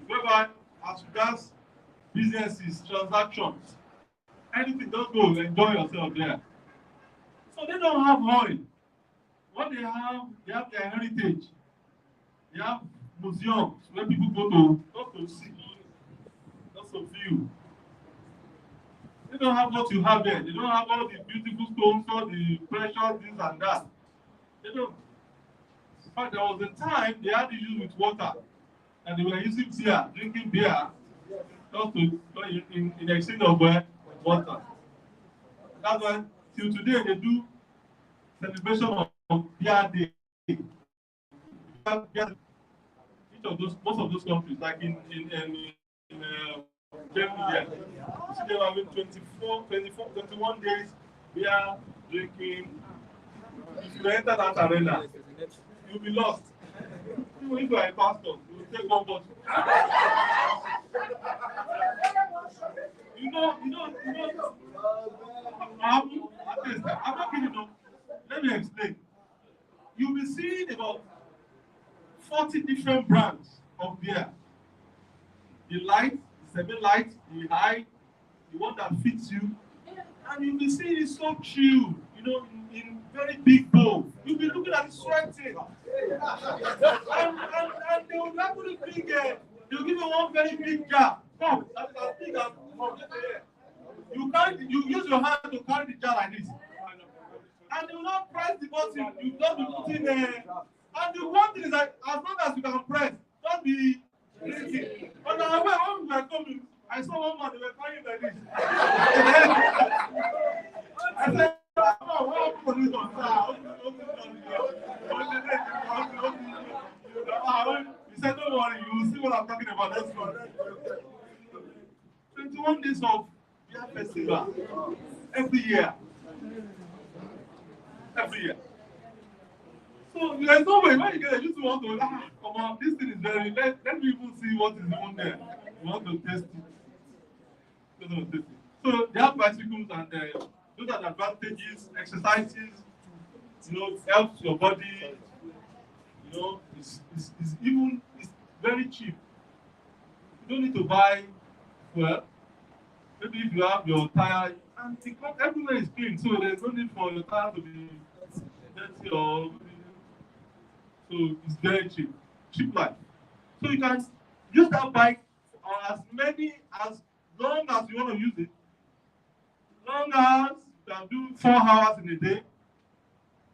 whereby as regards businesses, transactions, anything, just go enjoy yourself there. So they don't have oil. What they have their heritage. They have museums where people go to not to see, not to view. They don't have what you have there. They don't have all the beautiful stones, all the precious this and that. They don't. In fact, there was a time they had issues with water, and they were using beer, drinking beer, just to in exchange of water. That's why till today they do celebration of beer day. Each of those, most of those countries, like in Germany, there, you see them having 21 days beer drinking. If you enter that arena, you'll be lost. Even if you are a pastor, you will take one bottle. I'm not kidding. No. Let me explain. You'll be seeing about 40 different brands of beer. The light, the semi-light, the high, the one that fits you. And you'll be seeing it so chill, in very big bowl. You'll be looking at it sweating. And they will actually they'll give you one very big jar. Cup that is as big as from here. You use your hand to carry the jar like this. And you will not press the button, you just be putting and the one thing is that as long as you can press, don't be drinking. But now when we were coming, I saw one man, they were carrying like this. I said, oh, what happened for this one? He said, don't worry, you will see what I'm talking about. That's one. 21 days of beer festival every year. Every year. So there's no way when you get a you want to come on, this thing is very let me even see what is even there. You want to test it. So they have bicycles and those are the advantages, exercises, helps your body, it's very cheap. You don't need to buy fuel. Maybe if you have your tire and everywhere is clean, so there's no need for your tire to be dirty or so it's very cheap. Cheap life. So you can use that bike as long as you want to use it. Long as you can do 4 hours in a day.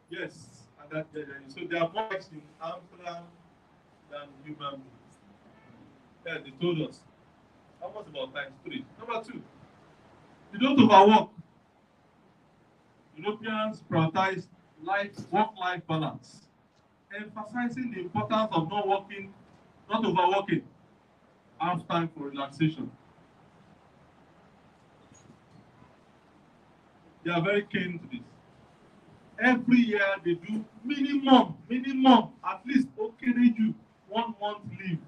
Yes. And so there are more bikes in Amsterdam than human beings. Yeah, they told us. Almost about times 3. Number 2, you don't overwork. Europeans prioritize work-life balance, emphasizing the importance of not overworking, have time for relaxation. They are very keen to this. Every year they do minimum, at least you 1 month leave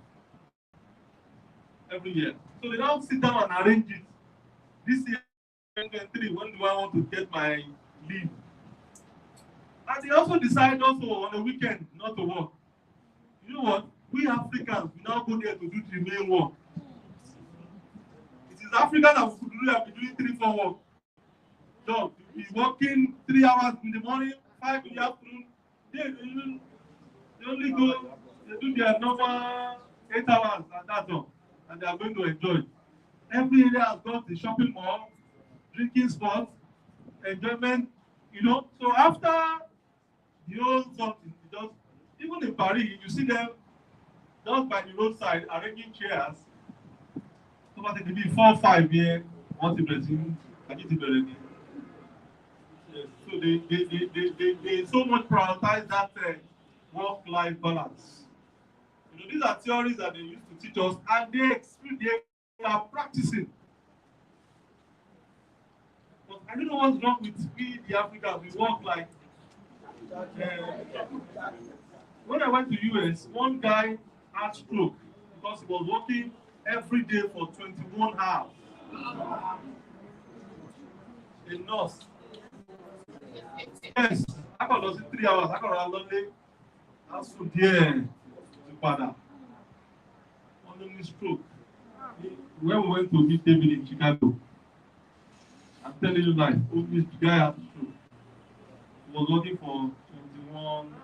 every year. So they don't sit down and arrange it. This year, 2023, when do I want to get my leave? And they also decide on the weekend not to work. You know what? We Africans, we now go there to do the main work. It is Africa that we could do that, be doing 3-4 work. So, you be working 3 hours in the morning, 5 in the afternoon. They only go, they do their normal 8 hours, and that's all. And they are going to enjoy. Every area has got the shopping mall, drinking spots, enjoyment, So after the whole something, even in Paris, you see them just by the roadside arranging chairs. So what it be 4-5 years, once you resume, so they so much prioritize that work-life balance. These are theories that they used to teach us, and they are practicing. But I don't know what's wrong with we, the Africans. We work like. When I went to US, one guy had stroke because he was working every day for 21 hours. A nurse. Yes, I got lost in 3 hours. I got a lonely. That's so dear to father. suddenly stroke. When we went to meet David in Chicago, I'm telling you like, oh, this guy had stroke. He was working for 21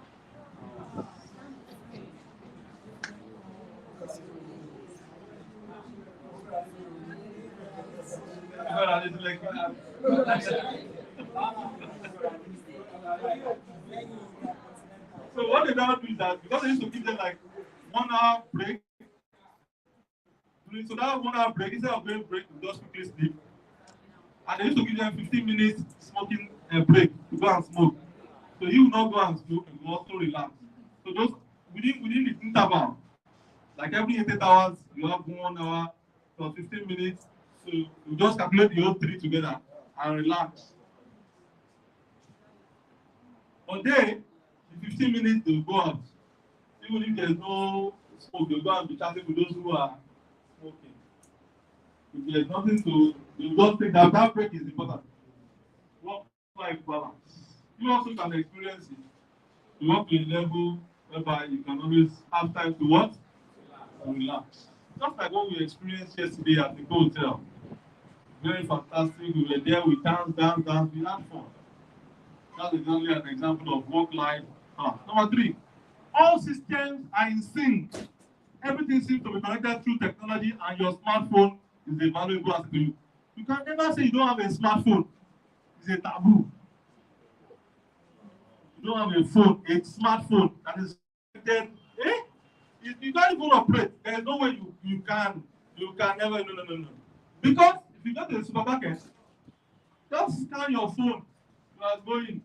So what they now do is that because they used to give them like 1 hour break, so that 1 hour break, instead of going break, we just quickly sleep. And they used to give them 15 minutes smoking break to go and smoke. So you will not go and smoke, you will also relax. So those within the interval, like every 8 hours, you have 1 hour plus 15 minutes. So you just calculate the whole three together and relax. On day, the 15 minutes they will go out. Even if there's no smoke, they'll go and be chatting with those who are smoking. If there's nothing to, you just take that break is important. Work-life balance. You also can experience it. You work to a level whereby you can always have time to what? To relax. Just like what we experienced yesterday at the hotel. Very fantastic. We were there, we danced, we had fun. That is only an example of work-life balance. Number 3, all systems are in sync. Everything seems to be connected through technology, and your smartphone is a valuable asset to you. You can never say you don't have a smartphone. It's a taboo. You don't have a phone, a smartphone that is connected. You can't even operate. There is no way you can never, no. Because if you go to the supermarket, just scan your phone. You are going.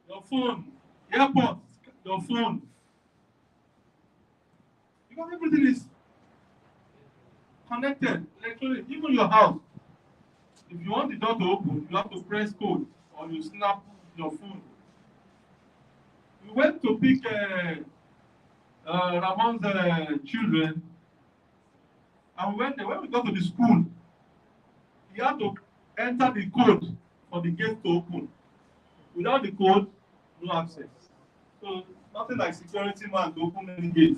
Your phone, airport, your phone. Because everything is connected electronically. Even your house. If you want the door to open, you have to press code or you snap your phone. We went to pick Ramon's children, and we went there. When we got to the school, he had to enter the code for the gate to open. Without the code, no access. So nothing like security man to open any gate.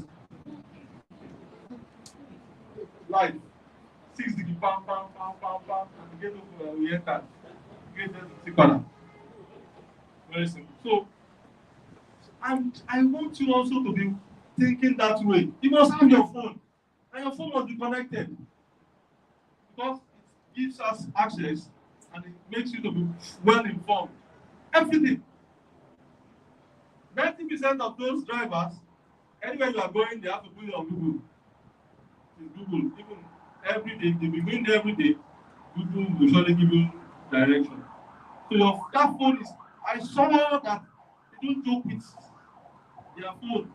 Life. 6 degree, pam, and the gate open, we enter. Gate to corner. Very simple. So, and I want you also to be thinking that way. You must have your phone, and your phone must be connected because it gives us access and it makes you to be well informed. Everything. 90% of those drivers, anywhere you are going, they have to put it on Google. It's Google. Even every day, they be going there every day. Google will surely give you direction. So that phone is. I saw that they don't joke with their phone.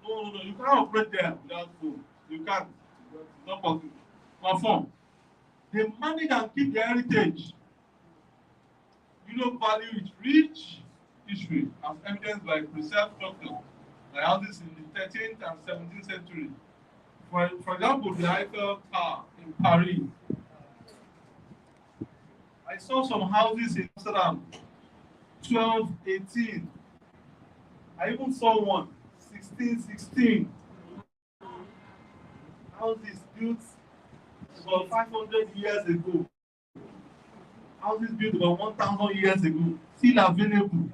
No. You can't operate there without phone. You can't. It's not possible. Perform. They manage and keep their heritage. Value its rich history as evidenced by preserved structures like houses in the 13th and 17th century. For example, the Eiffel Tower in Paris. I saw some houses in Amsterdam, 1218. I even saw one, 1616. Houses built about 500 years ago. Houses built about 1,000 years ago. Still available.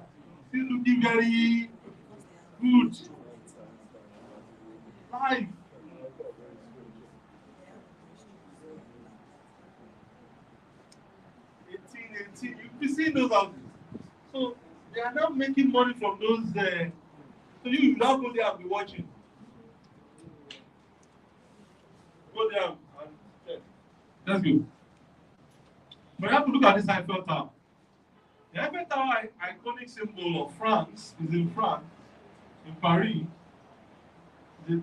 Still looking very good. Life. You be seeing those houses. So they are now making money from those. So you now go there and be watching. Go there and check. That's good. But you have to look at this Eiffel Tower. The Eiffel Tower, iconic symbol of France, is in France, in Paris. It's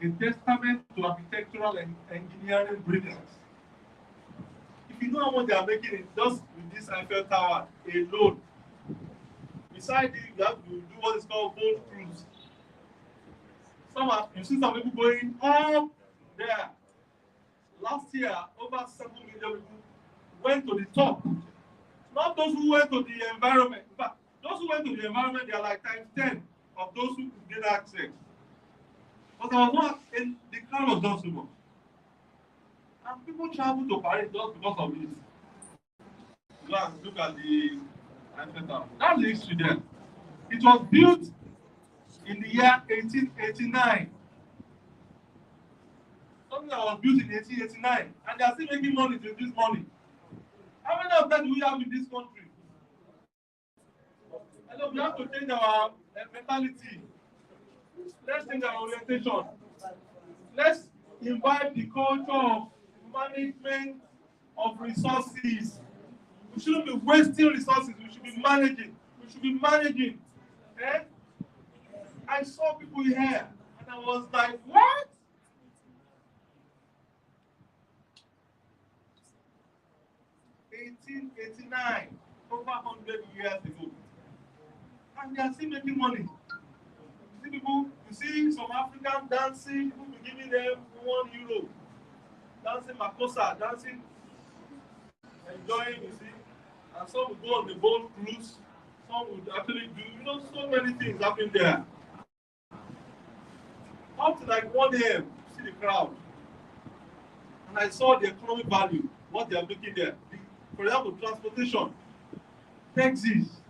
a testament to architectural and engineering brilliance. If you know how much they are making it just with this Eiffel Tower alone, beside it, you have to do what is called boat cruise. You see some people going up there. Last year, over 7 million people went to the top. Not those who went to the environment. In fact, those who went to the environment, they are like times 10 of those who could get access. But I was not, and the crowd was just too much. And people travel to Paris just because of this. Go and look at the Eiffel Tower. That's the history there. It was built in the year 1889. Something that was built in 1889. And they are still making money to this money. How many of them do we have in this country? I know we have to change our mentality. Let's change our orientation. Let's imbibe the culture of management of resources. We shouldn't be wasting resources. We should be managing. We should be managing. Eh? I saw people here and I was like, what? (1889), over 100 years ago. And they are still making money. See people, you see some African dancing, people be giving them €1. Dancing Makossa, dancing, enjoying, you see. And some will go on the boat cruise. Some would actually do, so many things happening there. Up to like 1 a.m., see the crowd. And I saw the economic value, what they are making there. For example, transportation, taxis,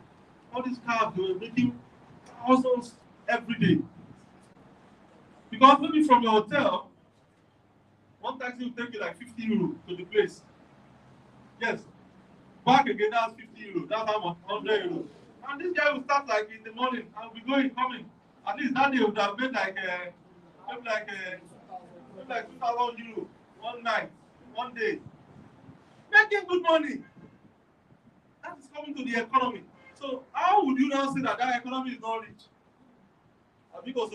all these cars, they were making thousands every day. Because maybe from your hotel, one taxi will take you like €50 to the place. Yes. Back again, that's €50. That's how much? €100. And this guy will start like in the morning and be going, coming. At least that day would have made like €2,000 one night, one day. Making good money. That is coming to the economy. So how would you now say that economy is not rich? Because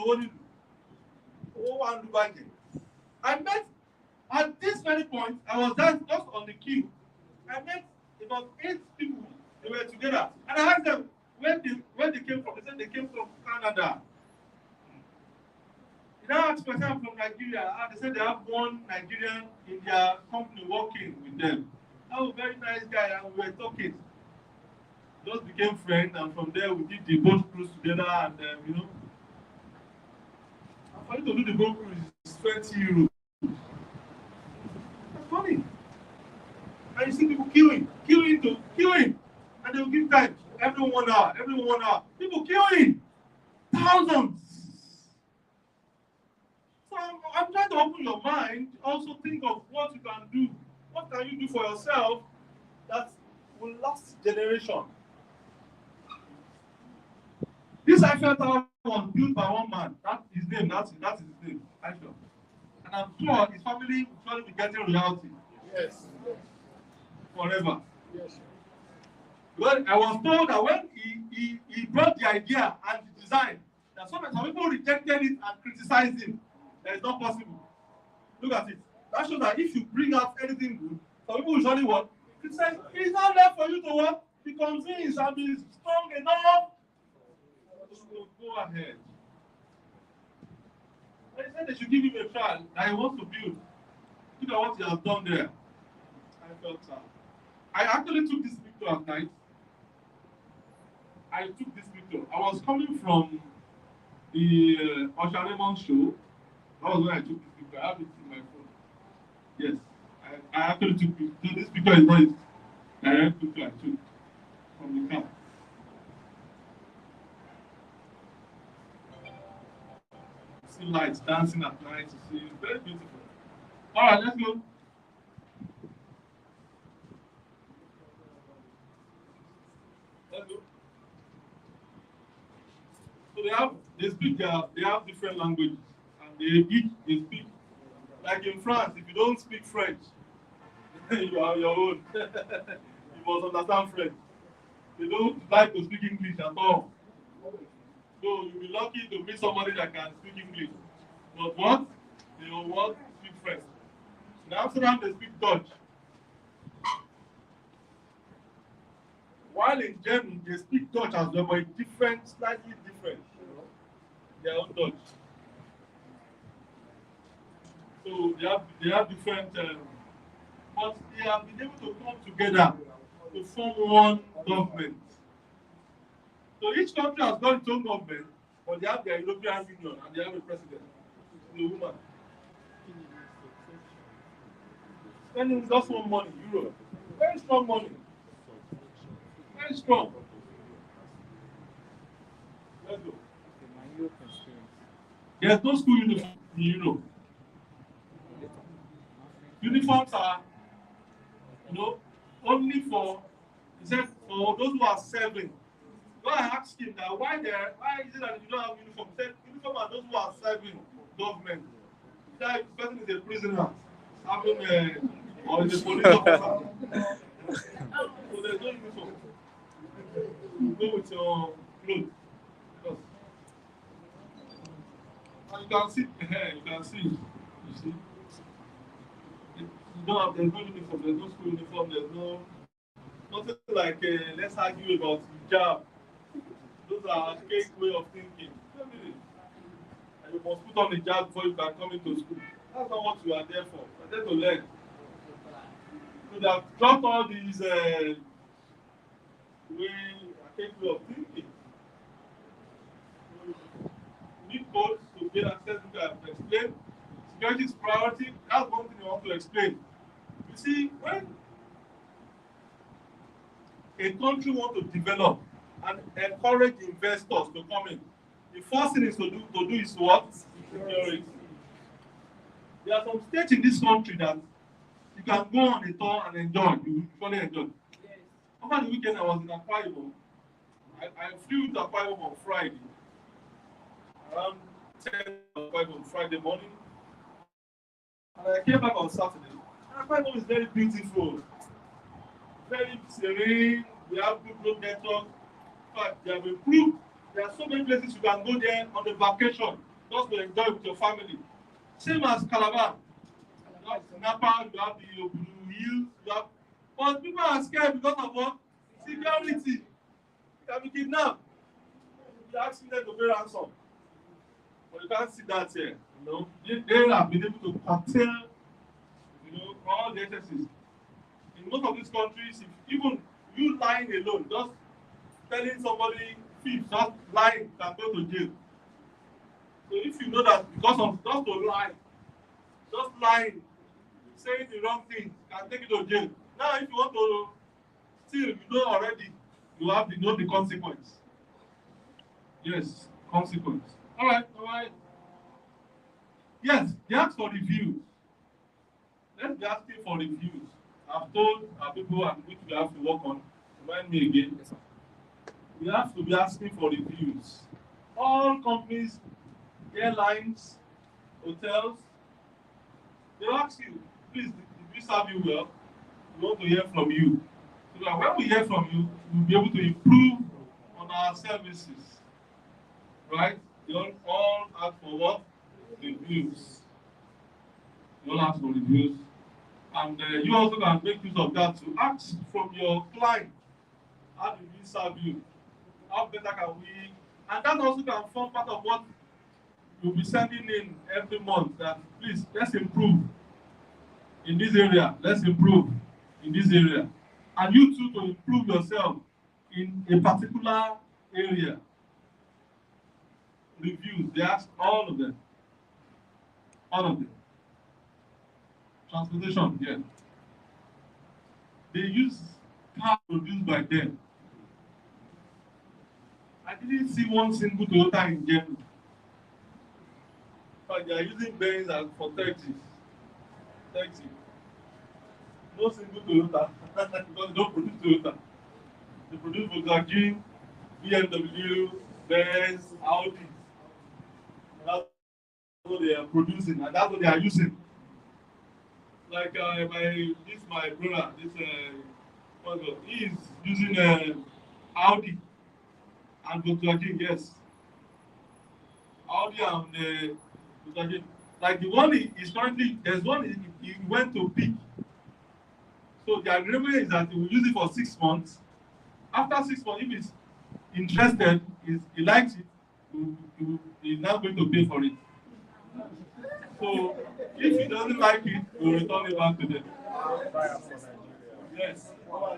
I met at this very point, I was just on the queue. I met about 8 people. They were together. And I asked them where they came from. They said they came from Canada. They now asked myself from Nigeria. And they said they have one Nigerian in their company working with them. That was a very nice guy, and we were talking. Just became friends, and from there we did the boat cruise together, and and for you to do the boat cruise is €20. That's funny. And you see people queuing, and they will give time. Every 1 hour, People queuing, thousands. So I'm trying to open your mind. Also think of what you can do. What can you do for yourself that will last generation? This Eiffel Tower was built by one man. That's his name. That's his name, Eiffel. And I'm sure his family will surely be getting royalty. Yes. Forever. Yes. Well, I was told that when he brought the idea and the design, that some people rejected it and criticized him. That is not possible. Look at it. That shows that if you bring out anything good, some people will surely what? Criticize. It's not left for you to what? Be convinced and be strong enough. So go ahead. They said they should give him a trial that he wants to build. Look at what he has done there. I felt sad. I actually took this picture at night. I was coming from the Usher Raymond show. That was when I took this picture. I have it in my phone. Yes. I actually took it. So this picture is not a direct picture I took from the car. See lights dancing at night. You see, it's very beautiful. All right, let's go. Let's go. So they have different languages, and they speak. Like in France, if you don't speak French, you are your own. You must understand French. They don't like to speak English at all. So you'll be lucky to meet somebody that can speak English. But what? They will want to speak French. In Amsterdam, they speak Dutch. While in Germany, they speak Dutch as well, but different, slightly different. Their own Dutch. So they have different, but they have been able to come together to form one government. So each country has got its own government, but they have their European Union and they have a president. to a woman. Spending just one money, euro. Very strong money. Very strong. Let's go. There's no school uniform in Europe. Uniforms are, only for, he said, for those who are serving. So I asked him that why is it that you don't have uniform? He said, uniform are those who are serving government. He said, the person is a prisoner, having or is a police officer. So there's no uniform. You go with your clothes. And you can see, you see. There's no uniform, there's no school uniform, there's nothing like, let's argue about hijab. Those are archaic way of thinking. And you must put on the hijab before you can come into school. That's not what you are there for. You are there to learn. So they have dropped all these archaic way of thinking. You need codes to get access to explain. Security is priority. That's one thing I want to explain. You see, when a country wants to develop and encourage investors to come in, the first thing is to do is what? Security. There are some states in this country that you can go on a tour and enjoy. You fully enjoy. Yes. Over the weekend, I was in Akwa Ibom. I flew to Akwa Ibom on Friday. Around 10 Akwa Ibom Friday morning. And I came back on Saturday. Akwa Ibom is very beautiful. Very serene. We have good road network. In fact, they have improved. There are so many places you can go there on the vacation just to enjoy with your family. Same as Calabar. You have Napa, you have the Blue Hills, but people are scared because of what? Security. You can be kidnapped. You asking them to pay ransom. But you can't see that here. They have been able to curtail, all the excesses. In most of these countries, if even you lying alone, just telling somebody thief, just lying, can go to jail. So if you know that because of just to lie, just lying, saying the wrong thing, can take you to jail. Now, if you want to steal, you know already, you have to know the consequence. Yes, consequence. All right. Yes, they ask for reviews. Let's be asking for reviews. I've told our people and which we have to work on. Remind me again. We have to be asking for reviews. All companies, airlines, hotels, they ask you, please, did we serve you well? We want to hear from you. So that when we hear from you, we'll be able to improve on our services. Right? They all ask for what? Reviews. You all ask for reviews. And you also can make use of that to ask from your client, how do we serve you? How better can we? And that also can form part of what you'll be sending in every month, that please, let's improve in this area. Let's improve in this area. And you too to improve yourself in a particular area. Reviews, they ask all of them. All of them. Transportation, yeah. They use cars produced by them. I didn't see one single Toyota in Germany. But they are using Benz for taxis. No single Toyota because they don't produce Toyota. They produce Volkswagen, BMW, Benz, Audi. That's what they are producing, and that's what they are using. Like my brother, he is using Audi and Volkswagen, yes. Audi and Volkswagen. Like the one he is currently, there's one he went to pick. So the agreement is that he will use it for 6 months. After 6 months, if he's interested, he likes it, he's now going to pay for it. So if he doesn't like it, we'll return it back to them. Yes. So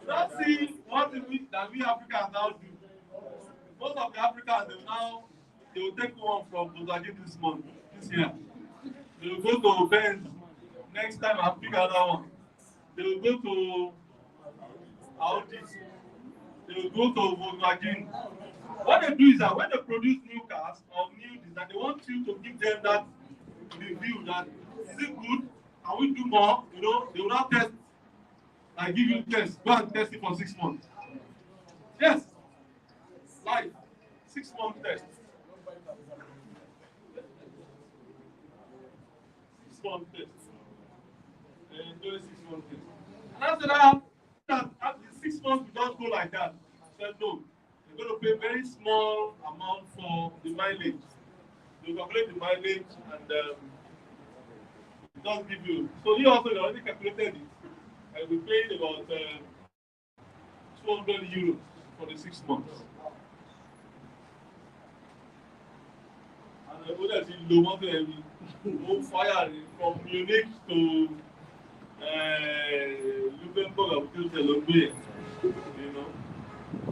let's see what that we Africans now do. most of the Africans, they will take one from Bozagi this year. They will go to Benz next time and pick another one. They will go to Audi. They will go to Volkswagen. What they do is that when they produce new cars or new design, they want you to give them that review that is it good? Can we do more? You know, they will not test. I give you test. Go and test it for 6 months. Yes. Live. 6 month test. 6 month test. And do a 6 month test. And after that, after 6 months, we just go like that. I said no. You're going to pay very small amount for the mileage. You calculate the mileage and it does give you. So he also already calculated it. And we paid about 200 euros for the 6 months. And we have seen low mountain fire from Munich to Luxembourg until Colombia. You know,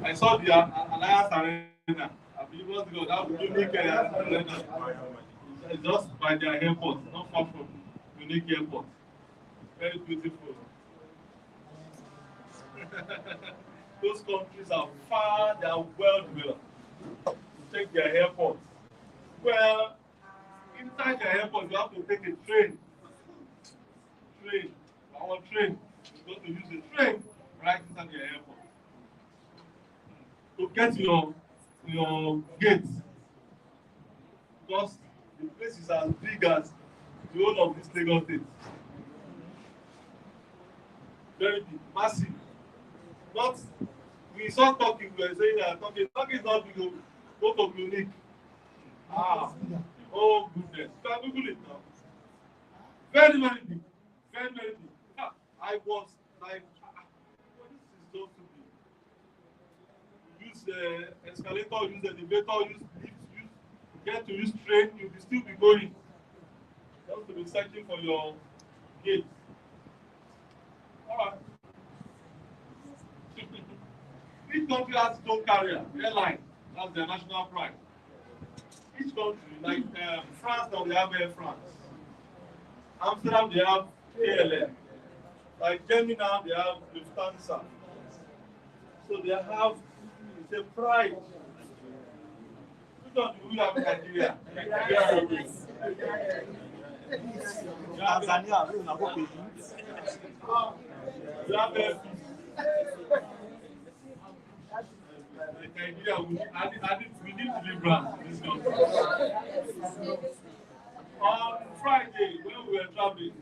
I saw the Alliance Arena. I believe it was that Munich Arena. It's just by their airport, not far from Munich Airport. Very beautiful. Those countries are far, they are well developed. Check their airports. Well, inside the airport, you have to take a train. Our train. You got to use the train right inside the airport to get your gates. Because the place is as big as the whole of this Lagos state. Very big, massive. Not, we saw Turkey, we were saying that Turkey is not big, go to Munich. Oh goodness. You can Google it now. Very, very big. Very, very big. I was like, this is so big. Use the escalator, use the elevator, use lift, get to use train, you'll still be going. You have to be searching for your gate. Alright. Each country has its own carrier, airline. That's their national pride. Each country, like France, now they have Air France. Amsterdam, they have KLM. Like Germany now, they have Lufthansa. So they have, it's a pride. Which one do we have in Nigeria? Tanzania, we have Air Nigeria, we need deliverance in this country. On Friday, when we were traveling,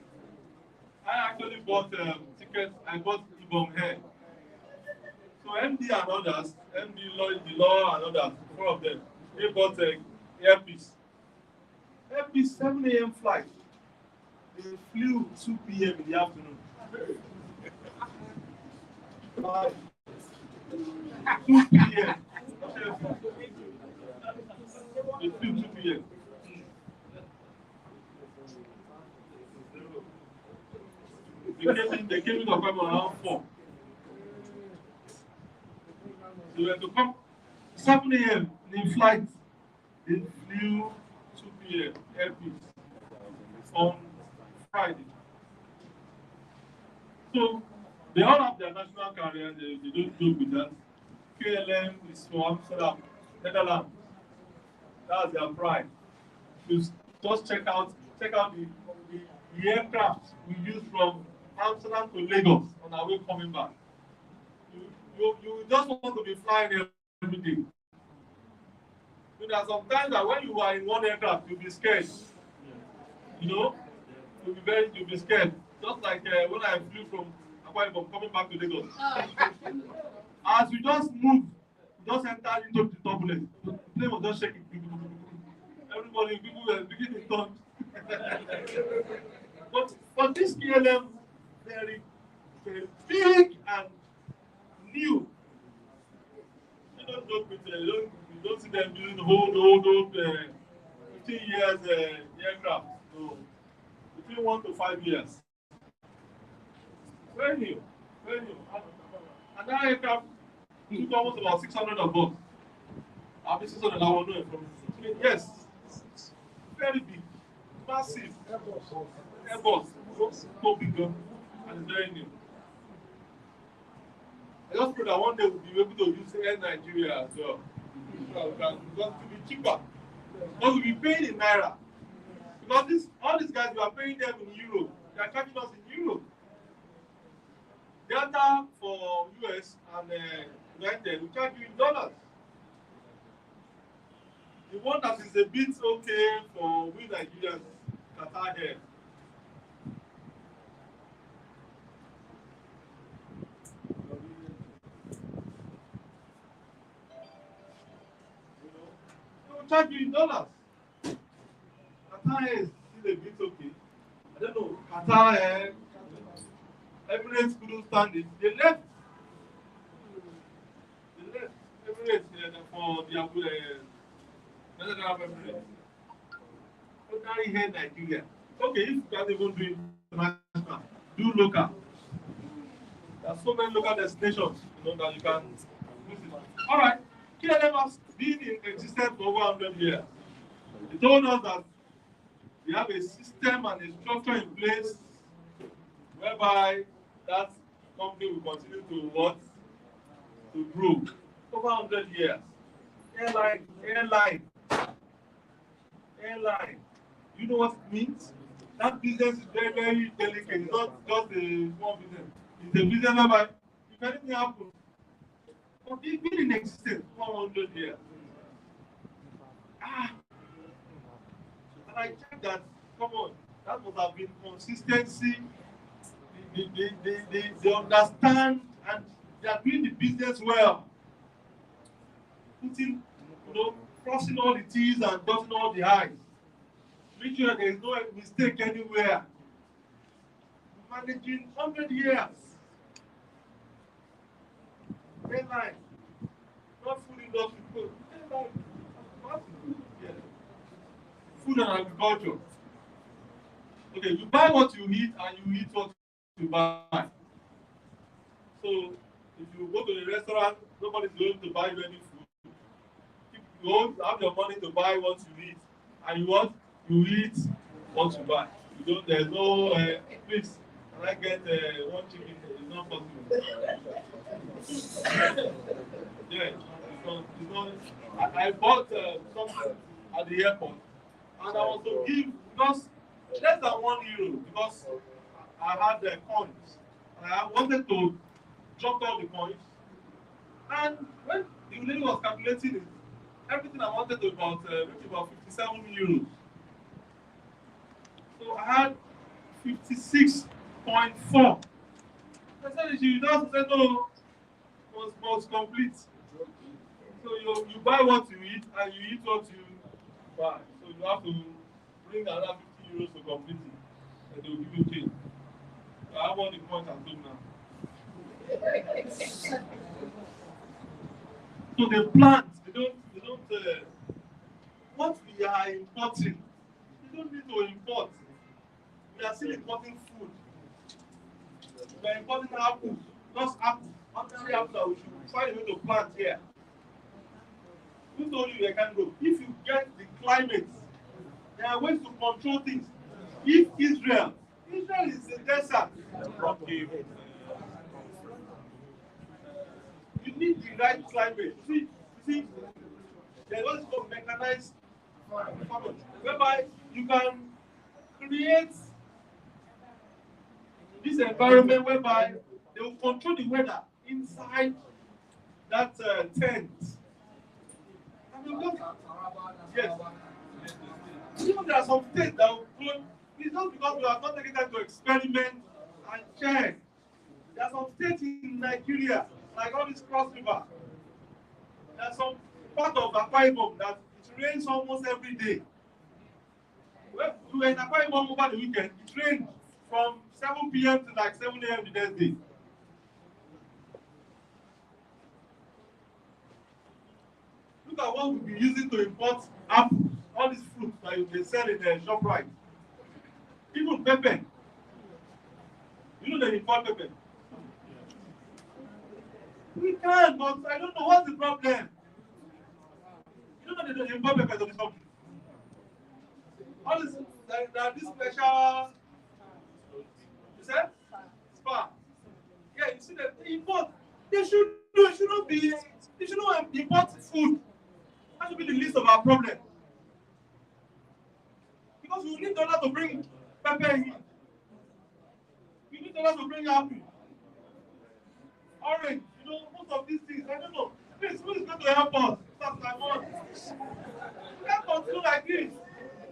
I actually bought tickets. I bought Ibom Hair. So MD and others, the law and others, 4 of them, they bought earpiece. Earpiece 7 a.m. flight. They flew 2 p.m. in the afternoon. 2 p.m. They flew 2 p.m. They came in the apartment around 4. They were to come 7 a.m. in flight. They flew 2 p.m. airfield on Friday. So they all have their national carrier. They don't joke with that. KLM is from Amsterdam, Netherlands. That's their pride. You just check out the aircraft we use from Amsterdam to Lagos on our way coming back. You just want to be flying every day. So there are some times that when you are in one aircraft, you'll be scared. You know, you'll be scared. Just like when I flew from Akwa Ibom coming back to Lagos. As we just moved, we just entered into the turbulence. The plane was just shaking. Everybody, people were beginning to turn. But this KLM, very, very big and new. You don't joke with you don't see them using the whole 15 years aircraft. So between 1 to 5 years. Very new. Very new. And that aircraft took almost about 600 of us. Our business on the one no from. Yes, very big, massive. Airbus, no big gun, and it's very new. I just pray that one day we'll be able to use Air Nigeria as well. Because it will be cheaper. Because we'll be paying in Naira. Because all these guys, we are paying them in Euro. They are charging us in Euro. Delta for US and United, we charge you in dollars. The one that is a bit okay for we Nigerians, Qatar here. They will charge you in dollars. Qatar is still a bit okay. I don't know. Qatar, Emirates couldn't stand it. They left. Emirates for their National Arab Emirates. Ordinary here in Nigeria. Okay, if you can't even do international, do local. There are so many local destinations, that you can visit. All right, KLM has been in existence for over 100 years. They told us that we have a system and a structure in place whereby that company will continue to what? To grow. Over 100 years. Airline. You know what it means? That business is very, very delicate. It's not just a small business. It's a business whereby if anything happens, but it's been in existence for 100 years. And I checked that, come on, that must have been consistency. They understand and they are doing the business well. Putting, crossing all the T's and dotting all the I's. Make sure there is no mistake anywhere. Managing 100 years. Airline. Not food industry. Airline. Food and agriculture. Okay, you buy what you eat and you eat what you buy. So if you go to the restaurant, nobody's going to buy you any food. If you don't have your money to buy what you eat, and you eat what you buy. There's no please. Can I get one chicken? It's not possible. Yeah, it's not. I bought something at the airport, and I was to give because less than €1 because I had the coins. And I wanted to drop all the coins, and when the lady was calculating it, everything I wanted to about €57. So I had 56.4. I said she just said no, was complete. So you buy what you eat and you eat what you buy. So you have to bring another €50 to complete it, and they will give you change. So I have all the points at home now. So the plants, they don't what we are importing, we don't need to import. We are still importing food. We are importing apples, just apples. Ordinary apples that we should find a way to plant here. Who told you they can grow? If you get the climate, there are ways to control things. If Israel is a desert. You need the right climate. See, there's what's called mechanized farming, whereby you can create this environment whereby they will control the weather inside that tent. And they'll just, yes. Even there are some states that will grow. It's not because we have not taken time to experiment and check. There are some states in Nigeria, like all this Cross River. There are some part of Akwa Ibom that it rains almost every day. When we were in Akwa Ibom over the weekend, it rained from 7 p.m. to like 7 a.m. the next day. Look at what we'll be using to import apples, all these fruits that they sell in the shop right. Even pepper. You know they import pepper. We can, but I don't know what's the problem. You know they don't import peppers of this country. All this, this special, you said? Spa. Yeah, you see that they import. They shouldn't import food. That should be the least of our problem. Because we need dollar to bring pepper in. We need dollar to bring apple, orange, most of these things. I don't know. Please, who is going to help us? We can't continue like this.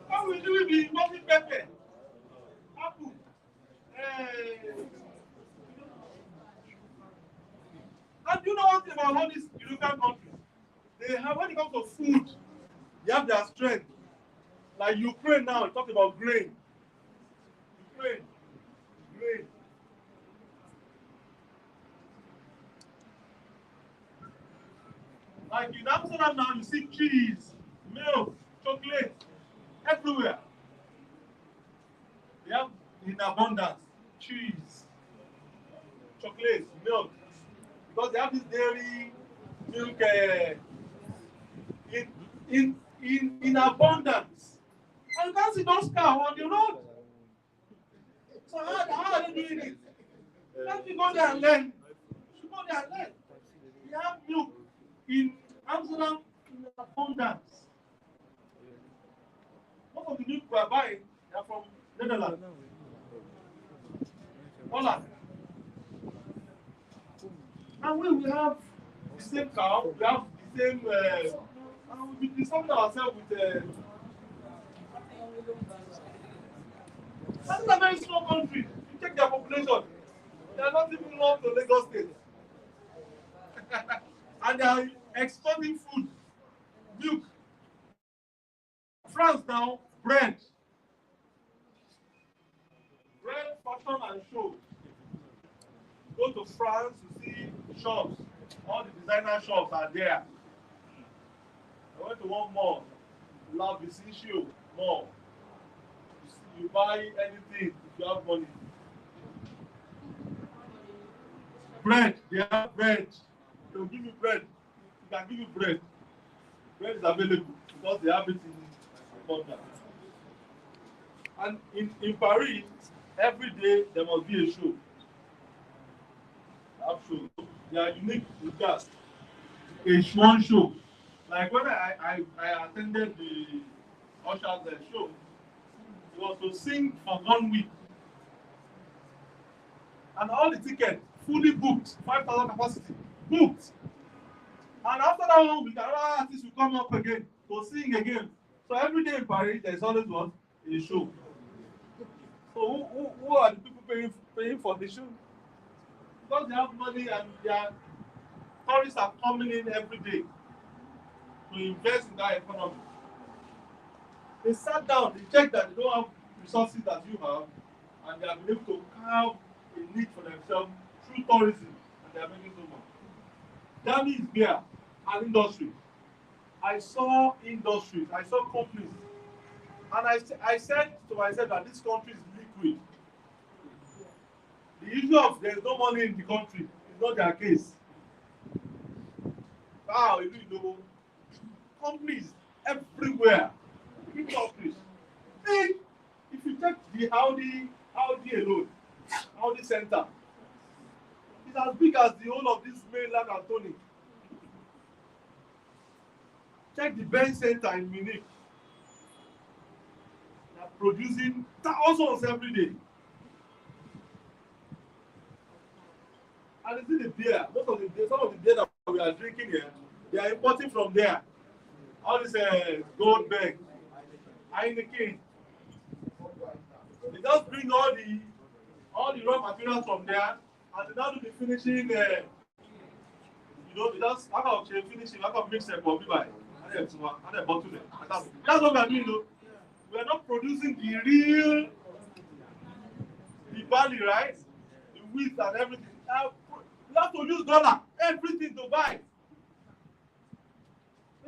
How will we be importing pepper, apple? And you know one thing about all these European countries? They have, when it comes to food, they have their strength. Like Ukraine now, talk about grain. Grain. Like in Amsterdam now, you see cheese, milk, chocolate, everywhere. They have in abundance cheese, chocolate, milk, because they have this dairy milk in abundance. And you can't see those cows on the road. So how are they doing it? Let me go there and learn. You go there and learn. We have milk in Amsterdam in abundance. Most of the milk we are buying are from Netherlands. Holland. And we have the same cow, we have the same, and we be something ourselves with. That is a very small country. You check their population. They are not even long to Lagos State. And they are exporting food, milk. France now, bread. Bread, fashion, and show. Go to France, you see shops. All the designer shops are there. I went to one mall, La Vicencio Mall. You buy anything if you have money. Bread, they have bread. They will give you bread. You can give you bread. Bread is available because they have it in abundance. And in Paris, every day there must be a show. They have shows. They are unique with that. A one show. Like when I attended the Usher's show, it was to sing for 1 week. And all the tickets fully booked, 5,000 capacity, booked. And after that 1 week, another artist will come up again to sing again. So every day in Paris, there's always what? A show. So who are the people paying for the show? Because they have money and their tourists are coming in every day to invest in that economy. They sat down, they checked that they don't have resources that you have, and they are able to carve a need for themselves through tourism, and they are making so much. Germany is there, an industry. I saw industries, I saw companies, and I said to myself that this country is liquid. The issue of there is no money in the country is not their case. Wow, you know, companies everywhere, big countries. Hey, if you check the Audi alone, Audi Center, it's as big as the whole of this mainland Antony. Check the Benz Center in Munich. They are producing thousands every day. And you see the beer, some of the beer that we are drinking here, they are importing from there. All this Goldberg, Heineken. They just bring all the raw materials from there, and they now do the finishing. They just how can finishing, how can mix it for people, and then bottle it. That's what we are doing, though. We are not producing the barley, right? The wheat and everything. We have to use dollar, everything to buy.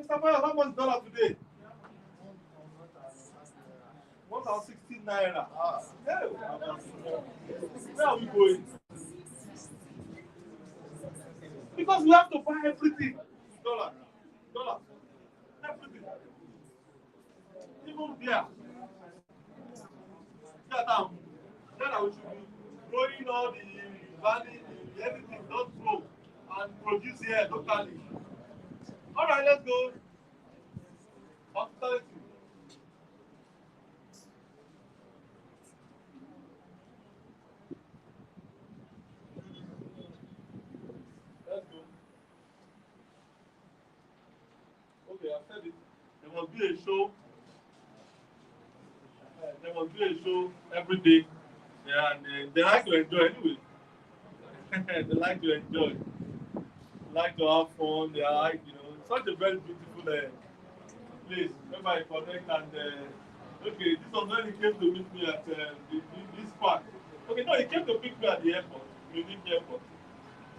Mr. Mayor, how much dollar today? 1,016 naira. Where are we going? Because we have to buy everything. Dollar. Everything. Yeah. That we should be growing all the value, everything, not grow and produce here locally. All right, let's go. Hospitality. Let's go. Okay, I've said it. There must be a show. There must be a show every day. Yeah, and they like to enjoy anyway. They like to enjoy, like to have fun. They like, such a very beautiful place. Remember, I connect and okay, this was when he came to meet me at this park. Okay, no, he came to pick me at the airport, Unique Airport.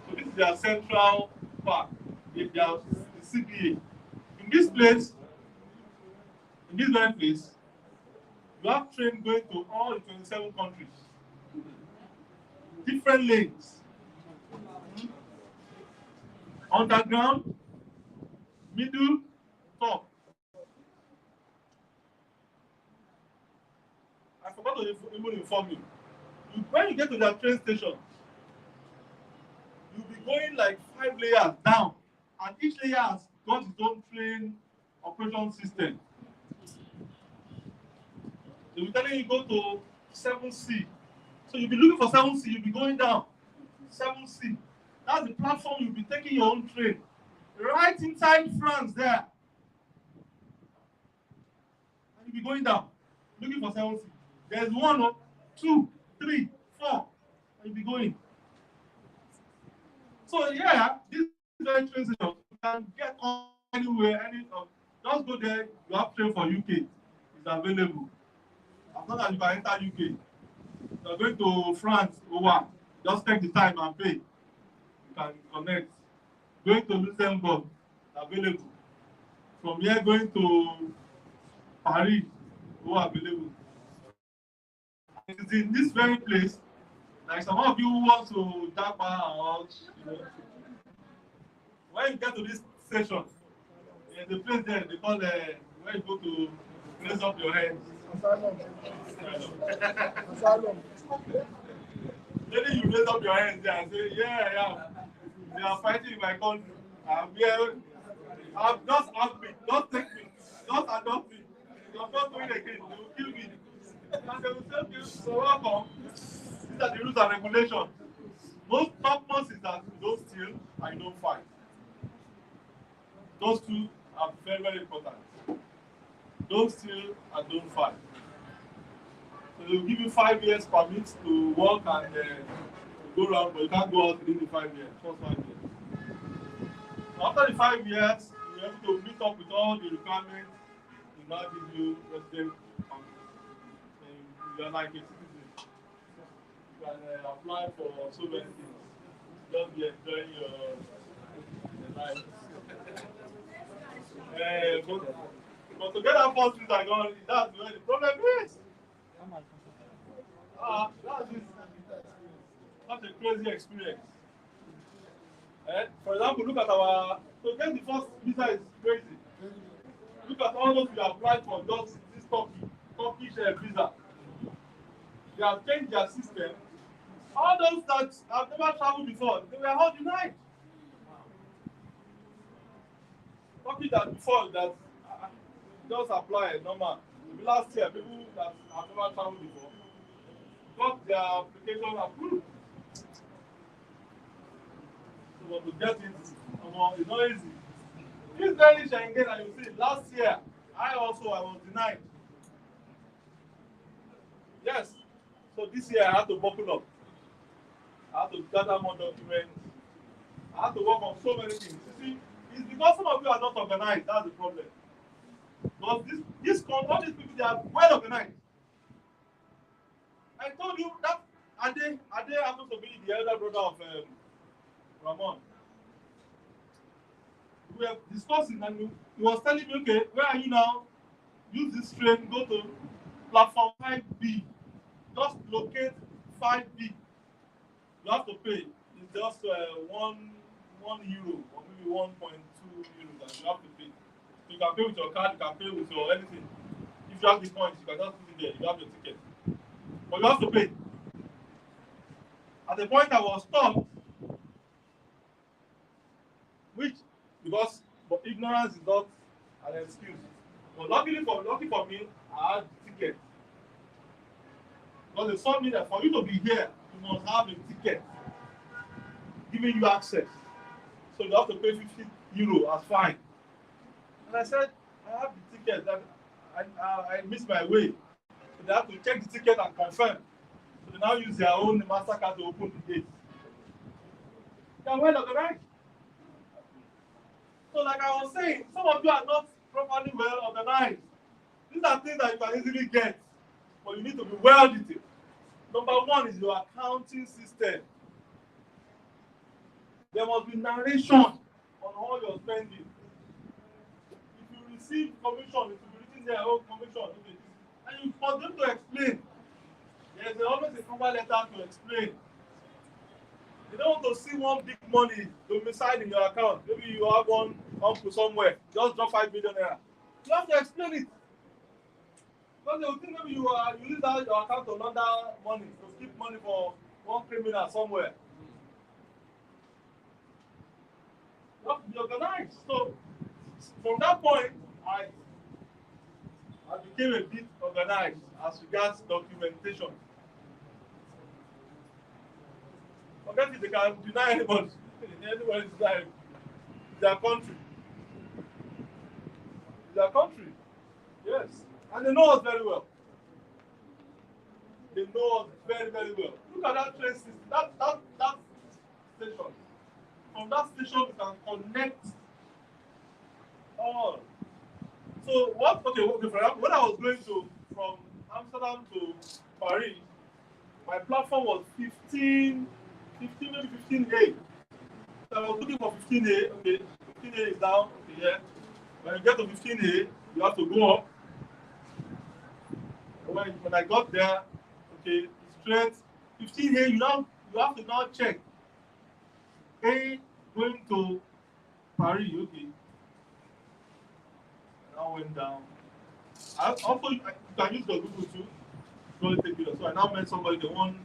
So this is their central park, their the CBA. In this place, in this very place, you have train going to all the 27 countries, different lanes, underground, middle, top. I forgot to even inform you. When you get to that train station, you'll be going like 5 layers down, and each layer has got its own train operation system. They'll be telling you go to 7C. So you'll be looking for 7C, you'll be going down. 7C. That's the platform you'll be taking your own train. Right inside France there. And you'll be going down, looking for 7C. There's one, two, three, four, and you'll be going. So yeah, this very train station, you can get on anywhere, just go there, you have train for UK. It's available. As long as you can enter UK. You're going to France, just take the time and pay. You can connect. Going to Luxembourg, available. From here going to Paris, available. And it's in this very place, like some of you who want to Japa or when you get to this station, there's a place there they call where you go to raise up your hands. Asylum. Maybe you raise up your hands there and say, yeah, yeah, they are fighting in my country. I'm here. Just ask me, just take me, just adopt me. I'm not doing again, they will kill me. And they will say, okay, so welcome. These are the rules and regulations. Topmost is that you don't steal and you don't fight. Those two are very, very important. Don't steal and don't fight. So they will give you 5 years permit to work and go around, but you can't go out within the 5 years, first 5 years. After the 5 years, you're able to meet up with all the requirements. You now give you resident permit. You are like a citizen. You can apply for so many things. Just be enjoying your life. But to get that first visa going, that's where the problem is. That's a crazy experience. For example, look at to get the first visa is crazy. Look at all those we applied for just this Turkish visa. They have changed their system. All those that have never traveled before, they were all denied. Turkey that before that just apply normal. Last year, people that have never traveled before got their application approved. So to get it, it's not easy. This very Schengen, and you see, last year, I was denied. Yes. So this year, I had to buckle up. I had to gather more documents. I had to work on so many things. You see, it's because some of you are not organized. That's the problem. Because all these people, they are well organized. I told you that Ade happens to be the elder brother of Ramon. We were discussing and he was telling me, okay, where are you now? Use this train, go to platform 5B. Just locate 5B. You have to pay. It's just €1 or maybe 1.2 euros that you have to pay. You can pay with your card, you can pay with your anything. If you have the points, you can just put it there. You have your ticket. But you have to pay. At the point I was stopped, which, because but ignorance is not an excuse. But lucky for me, I had the ticket. Because they saw me that for you to be here, you must have a ticket giving you access. So you have to pay 50 euro as fine. And I said, I have the ticket. That I missed my way. So they have to check the ticket and confirm. So they now use their own MasterCard to open the gate. They are well organized. So like I was saying, some of you are not properly well organized. These are things that you can easily get, but you need to be well detailed. Number one is your accounting system. There must be narration on all your spending. If you receive commission, it will be written there, oh, commission. Okay. And you for them to explain. There's always a cover letter to explain. You don't want to see one big money domiciled in your account. Maybe you have one uncle somewhere, just drop 5 million naira. You have to explain it. Because they will think maybe you use that your account to launder money, to keep money for one criminal somewhere. You have to be organized. So from that point, I became a bit organized as regards documentation. Forget it, they can deny anybody. Anybody deny it. It's their country. It's their country. Yes. And they know us very well. They know us very, very well. Look at that train system, that station. From that station, you can connect all. So okay, for example, when I was going from Amsterdam to Paris, my platform was 15, maybe 15A. So I was looking for 15A. Okay, 15A is down. Okay, yeah. When you get to 15A, you have to go up. When I got there, okay, straight 15A, you have to now check. A going to Paris, okay. I went down. Also, you can use the Google too. Probably take it. So I now met somebody, the one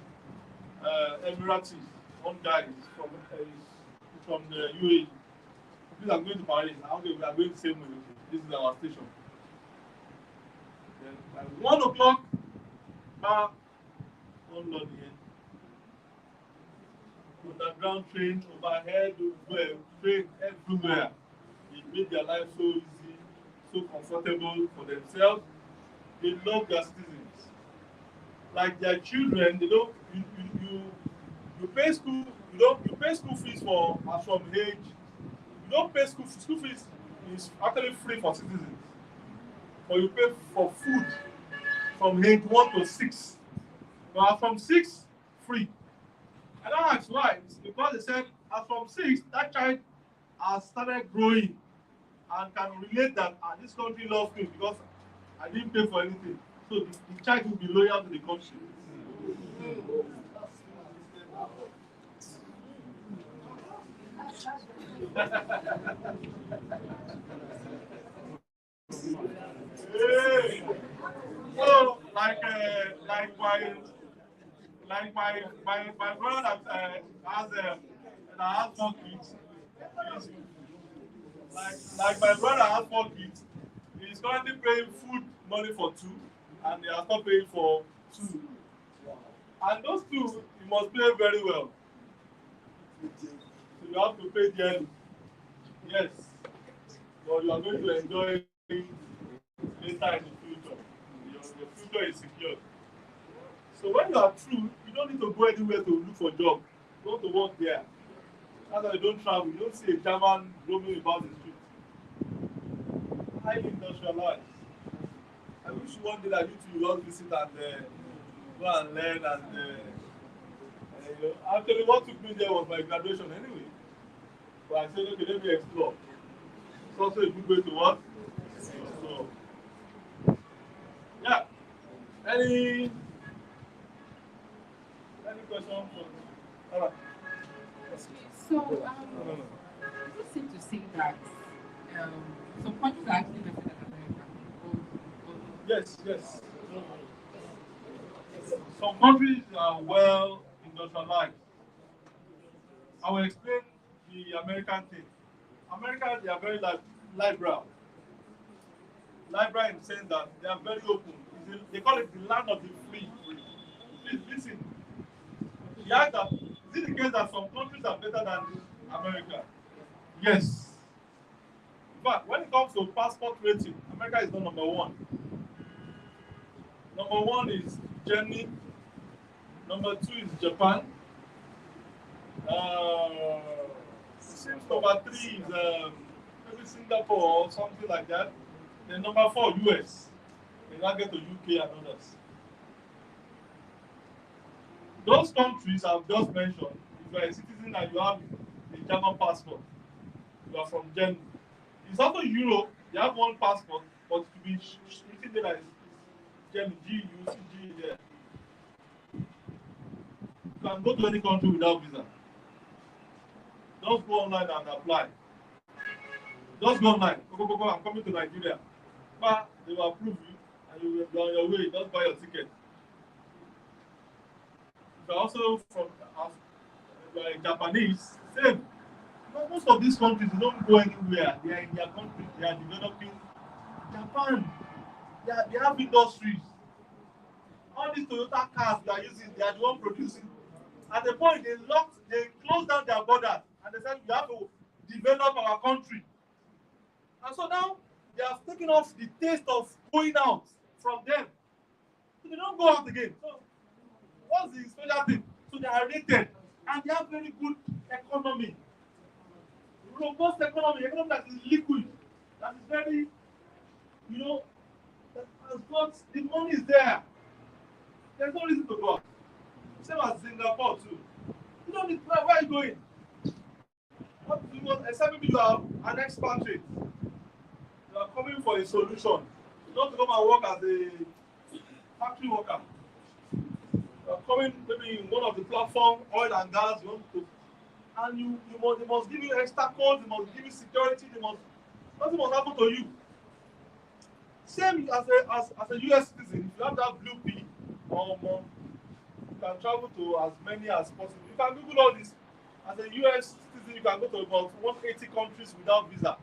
Emiratis, one guy from the UAE. These are going to Paris. Okay, we are going the same way. Okay. This is our station. Then by 1 o'clock, back on London. Underground train, overhead, train everywhere. It made their life so easy, so comfortable for themselves. They love their citizens. Like their children, they don't. You pay school. You pay school fees for as from age. You don't pay school fees. School fees is actually free for citizens. But you pay for food from age 1 to 6. But from 6, free. I don't ask why. It's because they said as from 6, that child has started growing and can relate that this country loves me because I didn't pay for anything. So the child will be loyal to the country. Hey. So my brother has 4 kids. Like my brother has 4 kids. He's currently paying food money for 2, and they are not paying for 2. And those 2, you must pay very well. So you have to pay dearly. Yes. But you are going to enjoy it later in the future. Your future is secured. So when you are through, you don't need to go anywhere to look for a job. You want to work there. That's why you don't travel. You don't see a German roaming about the street. Highly industrialized. I wish one day that you two will visit and go and learn actually what took me there was my graduation anyway. But I said, okay, let me explore. It's also a good way to work. So, yeah. Any question? All right. So, you seem to say that some countries are actually better than America. Yes, yes. Some countries are well industrialized. I will explain the American thing. America, they are very liberal. Liberal in the sense that they are very open. They call it the land of the free. Please listen. You ask that, is it the case that some countries are better than America? Yes. In fact, when it comes to passport rating, America is not number one. Number one is Germany. Number two is Japan. Uh, seems number three is maybe Singapore or something like that. Then number four, US. Then I get to UK and others. Those countries I've just mentioned, if you are a citizen and you have a German passport, you are from Germany. It's also Europe, they have one passport, but to be written there is Germany, G-U-C-G there. You can go to any country without visa. Just go online and apply. Just go online. Go, I'm coming to Nigeria. But they will approve you and you will be on your way. Just buy your ticket. If you're also from Japanese, same. Most of these countries they don't go anywhere. They are in their country. They are developing. Japan, they have industries. All these Toyota cars they are using, they are the one producing. At the point they closed down their borders and they said we have to develop our country. And so now they have taken off the taste of going out from them. So they don't go out again. So what's the special thing? So they are rated and they have very good economy. Robust economy that is liquid, that is very, that has got the money is there. There's no reason to go out. Same as Singapore too. You don't need where are you going? What do you want? Except maybe you are an expatriate. You are coming for a solution. You don't come and work as a factory worker. You are coming maybe in one of the platform, oil and gas, you want to, and they must give you extra codes, they must give you security, nothing must happen to you. Same as a US citizen, if you have that blue P or more, you can travel to as many as possible. You can Google all this. As a US citizen, you can go to about 180 countries without visa.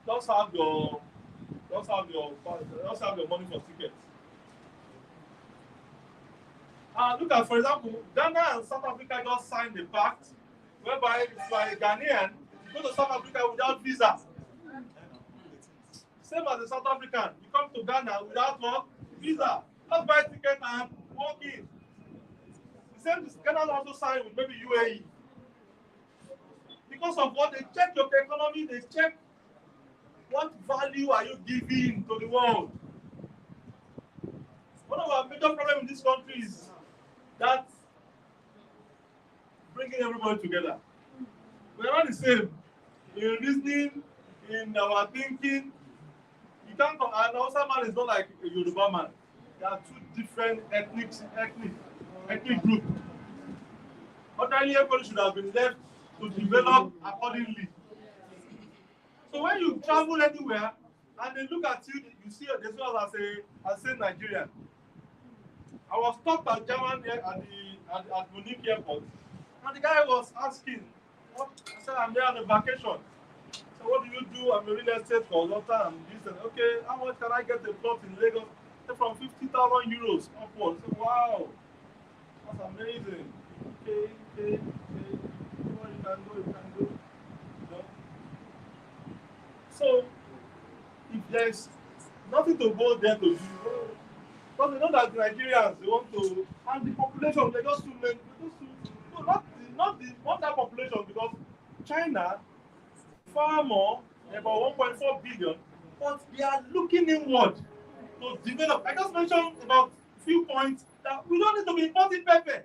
Just have your money for tickets. Look at, for example, Ghana and South Africa just signed a pact whereby if you are a Ghanaian, you go to South Africa without visa. Same as a South African, you come to Ghana without what? Visa. Just buy a ticket and walk in. The same Ghana also signed with maybe UAE. Because of what they check your economy, they check what value are you giving to the world. One of our major problems in this country is that bringing everybody together. We are not the same in reasoning, in our thinking. You can't come. An Hausa man is not like a Yoruba man. There are two different ethnic groups. Ordinarily, everybody should have been left to develop accordingly. So when you travel anywhere and they look at you, you see yourself as a Nigerian. I was stopped at German at Munich airport, and the guy was asking, I said, I'm there on a vacation. So what do you do? I'm a real estate consultant and this and okay, how much can I get a plot in Lagos? From 50,000 euros upwards. So, wow, that's amazing. Okay. You can go. So if there's nothing to go there to do, because they know that Nigerians they want to, and the population they just too many. Not that population, because China far more, about 1.4 billion, but they are looking inward to develop. I just mentioned about a few points that we don't need to be importing pepper.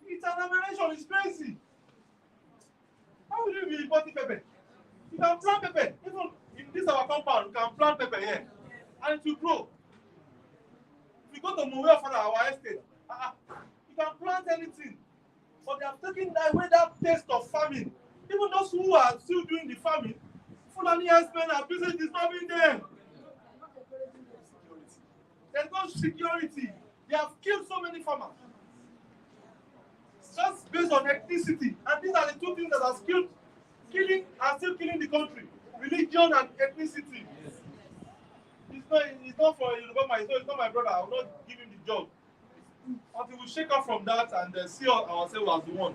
It's an abomination, it's crazy. How will you be importing pepper? You can plant pepper. Even in this our compound, you can plant pepper here. And it will grow. If you go to Mowe for our estate, you can plant anything. But they have taken away that taste of farming. Even those who are still doing the farming, Fulani herdsmen are busy disturbing them. There's no security. They have killed so many farmers. Just based on ethnicity. And these are the two things that are still killing the country. Religion and ethnicity. It's not for Yoruba man, it's not my brother. I will not give him the job. Until we shake off from that and see ourselves as the one.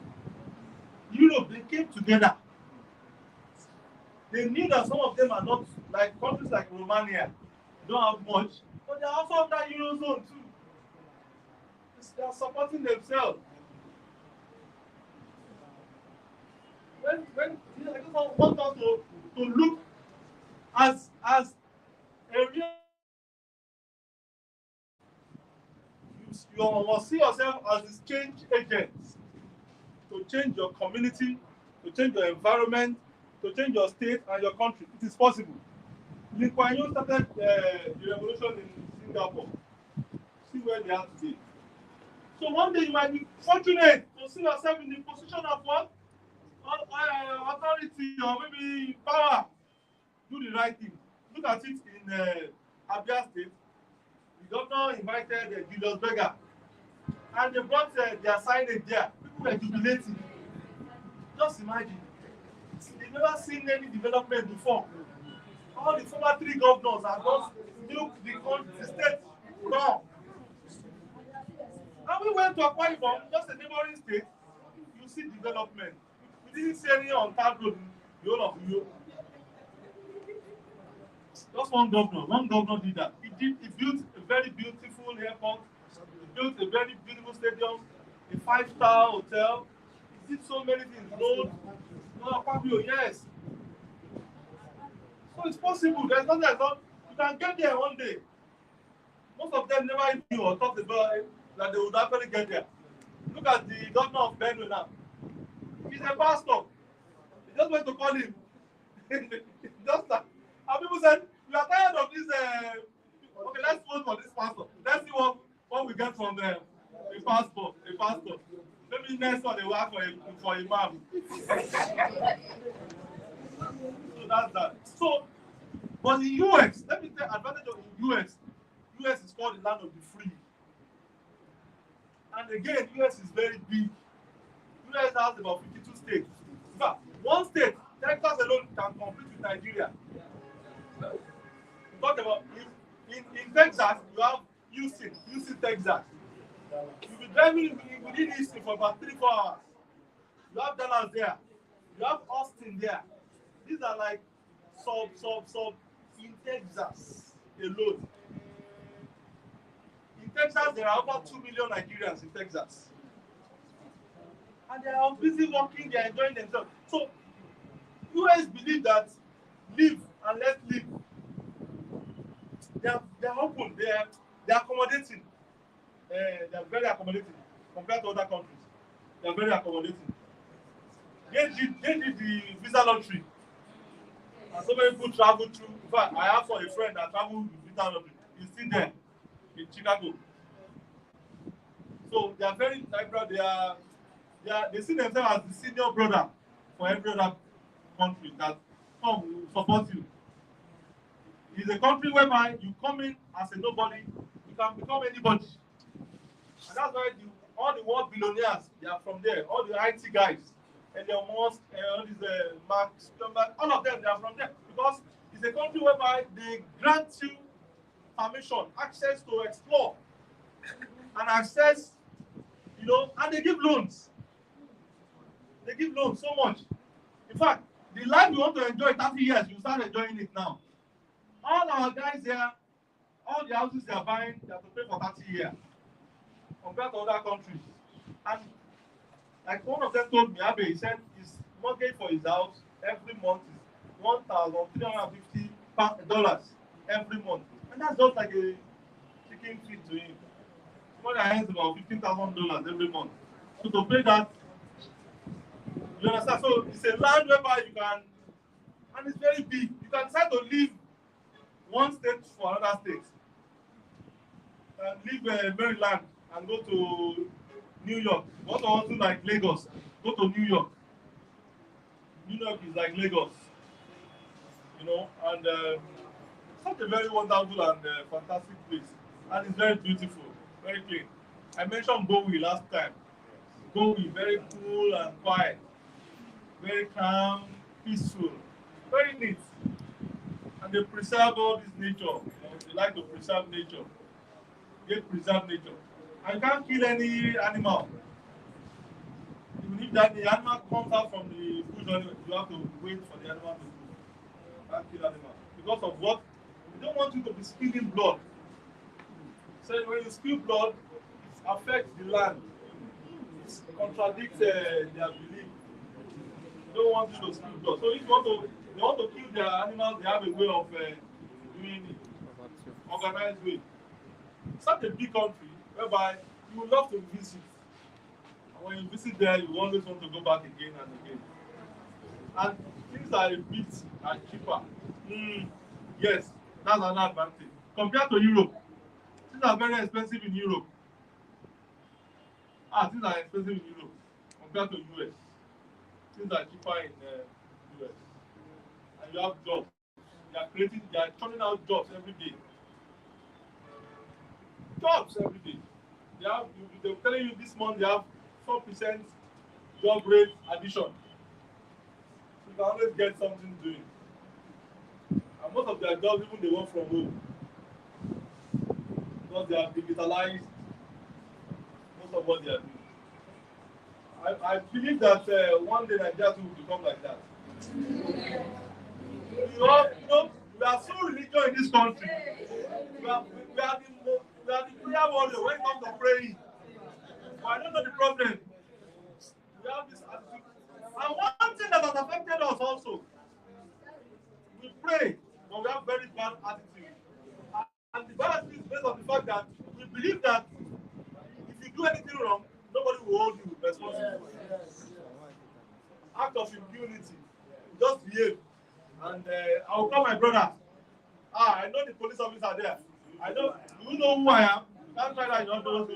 Europe, they came together. They knew that some of them are not like countries like Romania, don't have much, but they are also under Eurozone too. They are supporting themselves. When I just want us to look as a real, you must see yourself as this change agent to change your community, to change your environment, to change your state and your country. It is possible. Lee Kuan Yew started the revolution in Singapore. See where they are today. So one day you might be fortunate to see yourself in the position of what? Authority or maybe power. Do the right thing. Look at it in Abia State. The governor invited Julius Berger. And they brought their signage there. People were jubilating. Just imagine. They've never seen any development before. All the former 3 governors have just milked the state wrong. And we went to Akwa Ibom, just a neighboring state. You see development. We didn't see any on third road in the whole of Europe. Just one governor did that. He built a very beautiful airport. He built a very beautiful stadium, a 5-star hotel. He did so many things. Road, yes. So it's possible. There's nothing that's not. You can get there one day. Most of them never knew or thought about it, that they would actually get there. Look at the governor of Benue now. He's a pastor. They just went to call him. Just that. And people said, we are tired of this. Okay, let's vote for this pastor. Let's see what we get from a pastor. Maybe next one they will ask for imam. So that's that. So, but in US, let me tell you, advantage of the US. US is called the land of the free. And again, US is very big. US has about 52 states. In fact, one state, Texas alone, can compete with Nigeria. Talk about in Texas, you have Houston, Texas. You'll be driving within Houston for about 3-4 hours. You have Dallas there. You have Austin there. These are like sub in Texas alone. In Texas, there are over 2 million Nigerians in Texas. And they are busy working, they are enjoying themselves. So, US believe that live and let live. They are open, they are accommodating. They are very accommodating compared to other countries. They are very accommodating. They did the visa lottery. And so many people travel through. In fact, I have a friend that traveled with visa lottery. He's still there in Chicago. So they are very liberal. They see themselves as the senior brother for every other country that come will support you. It's a country whereby you come in as a nobody, you can become anybody. And that's why all the world billionaires, they are from there. All the IT guys, and Elon Musk, all these Mark Zuckerberg, all of them, they are from there. Because it's a country whereby they grant you permission, access to explore, and access, and they give loans. They give loans so much. In fact, the life you want to enjoy 30 years, you start enjoying it now. All our guys here, all the houses they are buying, they have to pay for 30 years compared to other countries. And like one of them told me, Abe, he said his mortgage for his house every month is $1,350 every month. And that's just like a chicken feed to him. What I earn about $15,000 every month. So to pay that, you understand? So it's a land whereby you can, and it's very big. You can decide to leave one state for another state. And leave Maryland and go to New York. What I want to like Lagos, go to New York. New York is like Lagos, and such a very wonderful and fantastic place. And it's very beautiful, very clean. I mentioned Bowie last time. Bowie, very cool and quiet, very calm, peaceful, very neat. And they preserve all this nature. You know, they like to preserve nature. They preserve nature. And you can't kill any animal. Even if that the animal comes out from the bush, you have to wait for the animal to go. You can't kill animal. Because of what? They don't want you to be spilling blood. So when you spill blood, it affects the land. It contradicts their belief. They don't want you to spill blood. So if they want to kill their animals, they have a way of doing it, organized way. It's such a big country whereby you would love to visit. And when you visit there, you always want to go back again and again. And things are a bit cheaper. Yes, that's an advantage. Compared to Europe, things are very expensive in Europe. Things are expensive in Europe compared to US. Things are cheaper in US. And you have jobs. They are churning out jobs every day. Jobs every day. They're telling you this month they have 4% job rate addition. So you can always get something doing. And most of their jobs, even they work from home. Because they have digitalized most of what they are doing. I believe that one day Nigeria will become like that. You know, we are so religious in this country. We are the prayer warrior when it comes to praying. But I don't know the problem. We have this attitude. And one thing that has affected us also, we pray, but we have very bad attitude. And the bad attitude is based on the fact that we believe that if you do anything wrong, nobody will hold you responsible. Act of impunity. Just behave. And I will call my brother. I know the police officer there. I know, you know who I am. That's why I don't know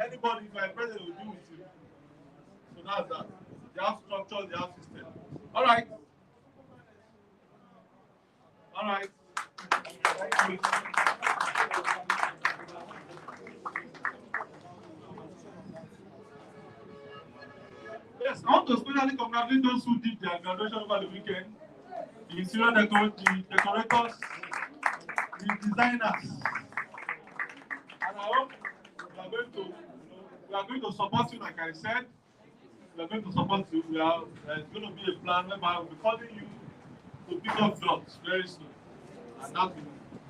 anybody, if my president will do with you. So that's that. They have structure, they have system. All right. All right. Thank you. Yes, I want to especially congratulate those who did their graduation over the weekend. The interior decorators, the designers. And I hope we are going to support you, like I said. We are going to support you. There's going to be a plan whereby we'll be calling you to pick up jobs very soon. And that will,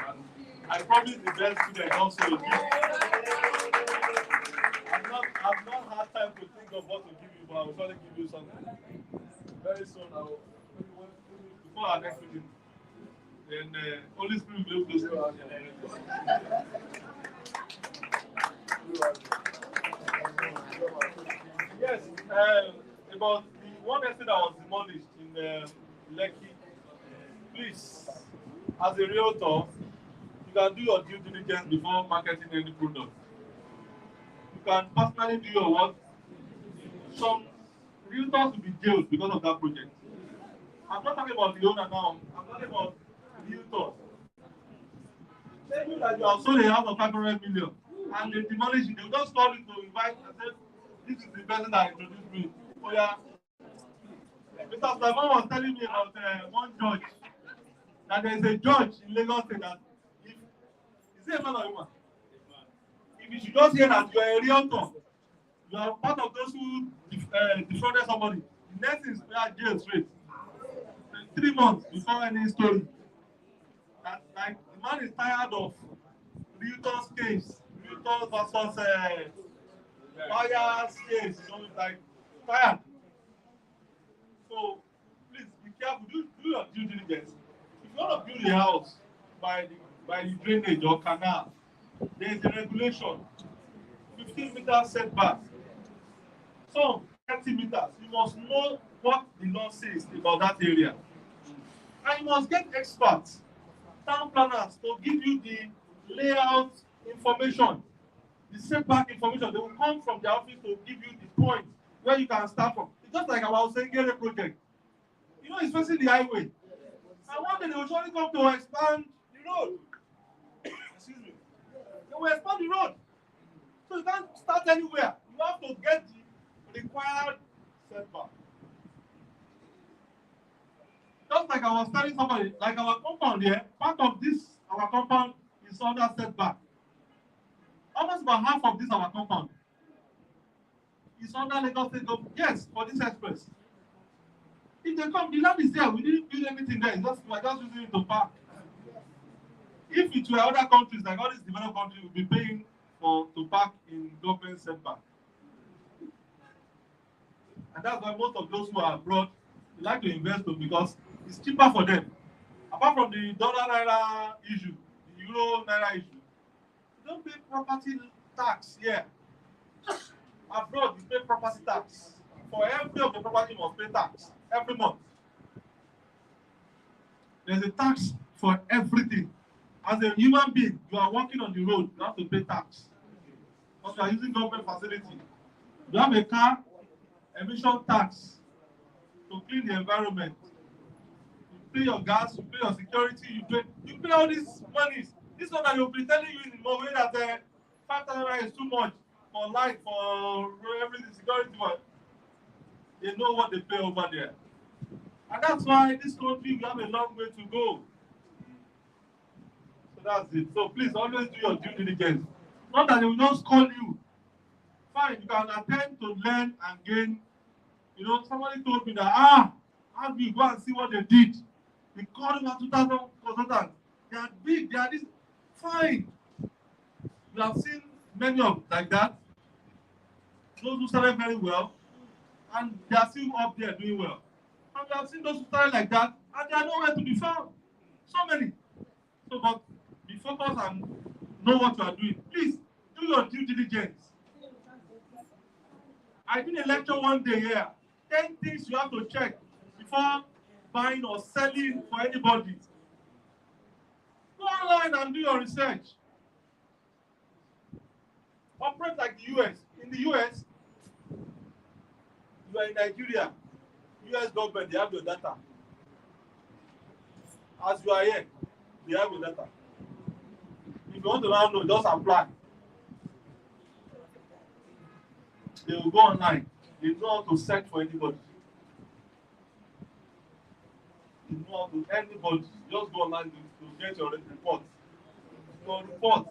and I promise the best students also will give. I've not had time to think of what to give you, but I will surely give you something. Very soon, before our next meeting, then Holy Spirit will be able to Yes, about the one estate that was demolished in Lekki, please, as a realtor, you can do your due diligence before marketing any product. You can personally do your work. Some realtors will be jailed because of that project. I'm not talking about the owner now. I'm talking about realtors. Tell you that you have sold a house of 500 million and they demolish it. They will just call you to invite and say, this is the person that introduced me. Oh yeah. Mr. Sulaiman was telling me about one judge. That there is a judge in Lagos State that if is he a man or a woman? If you should just hear that you are a realtor, you are part of those who defrauded somebody. The next is jail straight. 3 months before any story. That like the man is tired of realtors case, realtors versus buyers case. You know, it's like tired. So please be careful. Do your due diligence. If you want to build a house by the drainage or canal, there is a regulation. 15 meters setback. So 30 meters. You must know what the law says about that area. And you must get experts, town planners, to give you the layout information, the setback information. They will come from the office to give you the point where you can start from. It's just like our Osengere project. You know, it's facing the highway. And one day they will surely come to expand the road. Excuse me. They will expand start anywhere. You have to get the required setback. Just like I was telling somebody, like our compound here, part of this, our compound is under setback. Almost about half of this, our compound, is under Lagos State government. Yes, for this express. If they come, the land is there. We didn't build anything there. We're just using it to park. If it were other countries, like all these developed countries, would be paying to park in government setback. And that's why most of those who are abroad, they like to invest because it's cheaper for them. Apart from the dollar naira issue, the euro naira issue, you don't pay property tax here. Abroad, you pay property tax. For every of the property, you must pay tax every month. There's a tax for everything. As a human being, you are walking on the road, you have to pay tax. Because you are using government facility. You have a car, emission tax to clean the environment. You pay your gas, you pay your security, you pay all these monies. This one that you'll be telling you in the way that 5,000 is too much for light, for everything, security. But they know what they pay over there. And that's why this country, we have a long way to go. So that's it. So please always do your due diligence. Not that they will just call you. Fine, you can attempt to learn and gain. You know, somebody told me that, how do you go and see what they did? They called over 2,000 consultants. They are big, they are this. Fine. We have seen many of like that. Those who started very well, and they are still up there doing well. And we have seen those who started like that, and they are nowhere to be found. So many. So, but be focused and know what you are doing. Please, do your due diligence. I did a lecture one day here. 10 things you have to check before buying or selling for anybody. Go online and do your research. Operate like the US. In the US, you are in Nigeria. US government, they have your data. As you are here, they have your data. If you want to now know, just apply. They will go online. They know how to search for anybody. They know how to anybody. Just go online to get your report. Your report.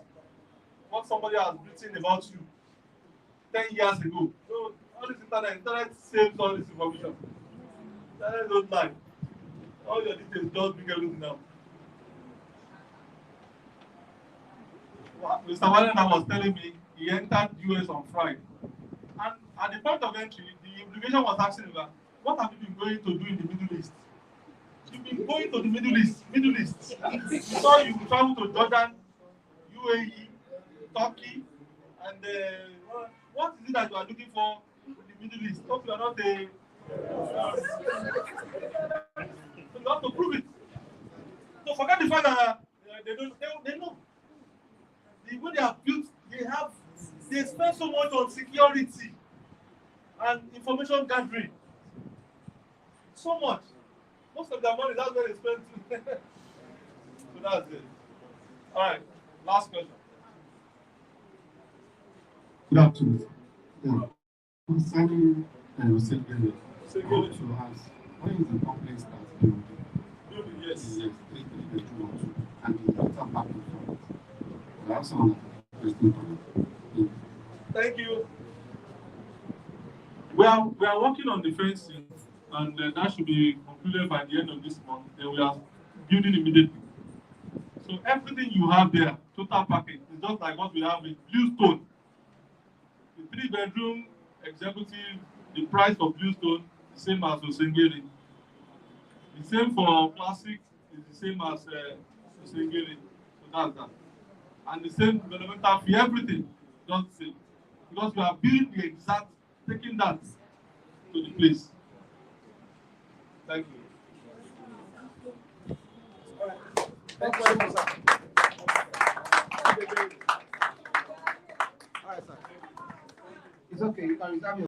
What somebody has written about you 10 years ago. So all this internet saves all this information. Internet don't lie. All your details just bring everything out. Mr. Wallen was telling me he entered US on Friday. And at the point of entry, the immigration was asking him, what have you been going to do in the Middle East? You've been going to the Middle East. So you travel to Jordan, UAE, Turkey, and what is it that you are looking for in the Middle East? Hope you are not a... So you have to prove it. So forget the fact that they know. The way they are built, they spend so much on security and information gathering. So much. Most of their money, that's where they spend. So that's it. All right. Last question. Good afternoon. Yeah. Concerning Segele, I want to ask, what is the complex that's building? Yes. Yes, 3 bedroom or 2, and the water parking for it. I also want to question to it. Thank you. We are working on the fencing, and that should be concluded by the end of this month. Then we are building immediately. So everything you have there, total package, is just like what we have in Bluestone. The 3 bedroom executive, the price of Bluestone is the same as Osengiri. The same for classic is the same as Osengiri. So that's that. And the same developmental fee, everything just the same. Because we are building the exact, taking that to the place. Thank you. All right. Thank you very much, sir. All right, sir. It's okay, you can reserve your